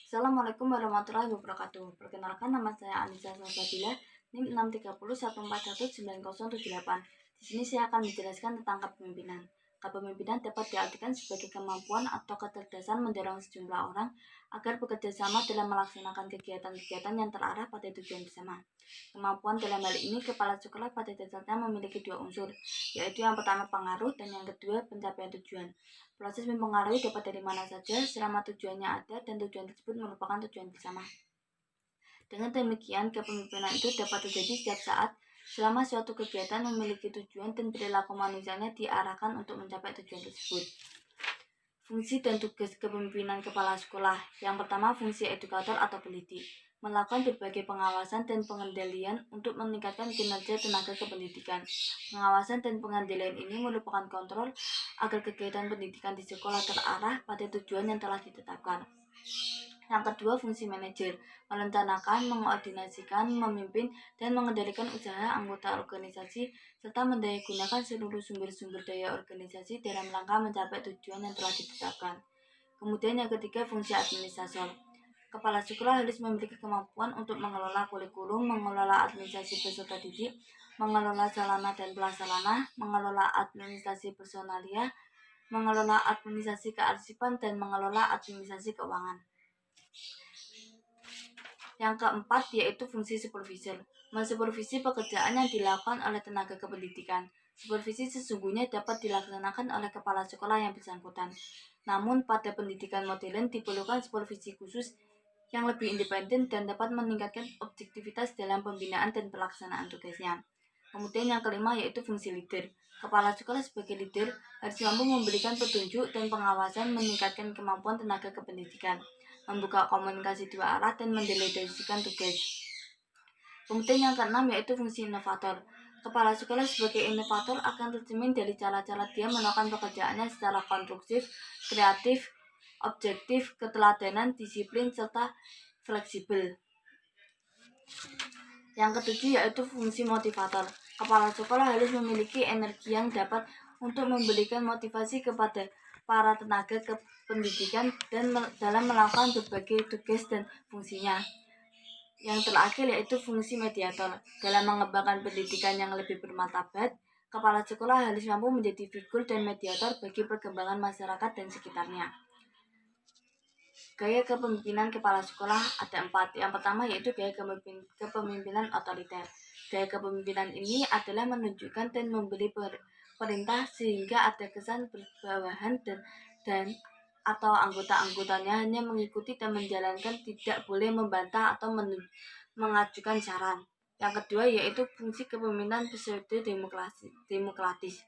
Assalamualaikum warahmatullahi wabarakatuh. Perkenalkan, nama saya Anissa Salsabila, NIM 630141978. Di sini saya akan menjelaskan tentang kepemimpinan. Kepemimpinan dapat diartikan sebagai kemampuan atau kecerdasan mendorong sejumlah orang agar bekerja sama dalam melaksanakan kegiatan-kegiatan yang terarah pada tujuan bersama. Kemampuan dalam hal ini, kepala sekolah pada dasarnya memiliki dua unsur, yaitu yang pertama pengaruh dan yang kedua pencapaian tujuan. Proses mempengaruhi dapat dari mana saja selama tujuannya ada dan tujuan tersebut merupakan tujuan bersama. Dengan demikian, kepemimpinan itu dapat terjadi setiap saat selama suatu kegiatan memiliki tujuan dan perilaku manusianya diarahkan untuk mencapai tujuan tersebut. Fungsi dan tugas kepemimpinan kepala sekolah. Yang pertama, fungsi edukator atau pendidik. Melakukan berbagai pengawasan dan pengendalian untuk meningkatkan kinerja tenaga kependidikan. Pengawasan dan pengendalian ini merupakan kontrol agar kegiatan pendidikan di sekolah terarah pada tujuan yang telah ditetapkan. Yang kedua, fungsi manajer. Merencanakan, mengkoordinasikan, memimpin, dan mengendalikan usaha anggota organisasi, serta mendayagunakan seluruh sumber-sumber daya organisasi dalam rangka mencapai tujuan yang telah ditetapkan. Kemudian yang ketiga, fungsi administrator. Kepala sekolah harus memiliki kemampuan untuk mengelola kurikulum, mengelola administrasi peserta didik, mengelola sarana dan prasarana, mengelola administrasi personalia, mengelola administrasi kearsipan, dan mengelola administrasi keuangan. Yang keempat, yaitu fungsi supervisor. Mensupervisi pekerjaan yang dilakukan oleh tenaga kependidikan. Supervisi sesungguhnya dapat dilaksanakan oleh kepala sekolah yang bersangkutan. Namun, pada pendidikan modern diperlukan supervisi khusus yang lebih independen dan dapat meningkatkan objektivitas dalam pembinaan dan pelaksanaan tugasnya. Kemudian yang kelima, yaitu fungsi leader. Kepala sekolah sebagai leader harus mampu memberikan petunjuk dan pengawasan, meningkatkan kemampuan tenaga kependidikan, membuka komunikasi dua arah, dan mendelegasikan tugas. Kemudian yang keenam, yaitu fungsi inovator. Kepala sekolah sebagai inovator akan tercermin dari cara-cara dia melakukan pekerjaannya secara konstruktif, kreatif, objektif, keteladanan, disiplin, serta fleksibel. Yang ketujuh, yaitu fungsi motivator. Kepala sekolah harus memiliki energi yang dapat untuk memberikan motivasi kepada para tenaga kependidikan dan dalam melakukan berbagai tugas dan fungsinya. Yang terakhir, yaitu fungsi mediator. Dalam mengembangkan pendidikan yang lebih bermartabat, kepala sekolah harus mampu menjadi figur dan mediator bagi perkembangan masyarakat dan sekitarnya. Gaya kepemimpinan kepala sekolah ada 4. Yang pertama, yaitu gaya kepemimpinan otoriter. Gaya kepemimpinan ini adalah menunjukkan dan memberi perintah sehingga ada kesan berbawahan dan atau anggota-anggotanya hanya mengikuti dan menjalankan, tidak boleh membantah atau mengajukan saran. Yang kedua, yaitu fungsi kepemimpinan pseudo-demokratis.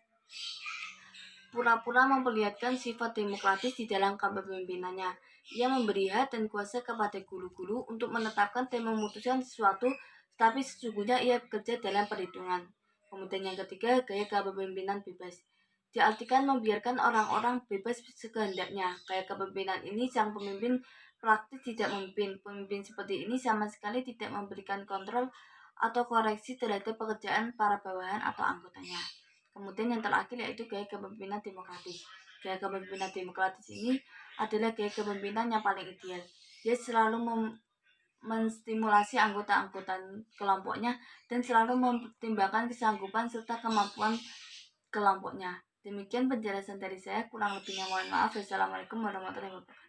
Pura-pura memperlihatkan sifat demokratis di dalam kepemimpinannya. Ia memberi hak dan kuasa kepada guru-guru untuk menetapkan dan memutuskan sesuatu, tetapi sesungguhnya ia bekerja dalam perhitungan. Kemudian yang ketiga, gaya kepemimpinan bebas. Diartikan membiarkan orang-orang bebas sekehendaknya. Gaya kepemimpinan ini, sang pemimpin praktis tidak memimpin. Pemimpin seperti ini sama sekali tidak memberikan kontrol atau koreksi terhadap pekerjaan para bawahan atau anggotanya. Kemudian yang terakhir, yaitu gaya kepemimpinan demokratis. Gaya kepemimpinan demokratis ini adalah gaya kepemimpinan yang paling ideal. Dia selalu menstimulasi anggota-anggota kelompoknya dan selalu mempertimbangkan kesanggupan serta kemampuan kelompoknya. Demikian penjelasan dari saya, kurang lebihnya mohon maaf. Wassalamualaikum warahmatullahi wabarakatuh.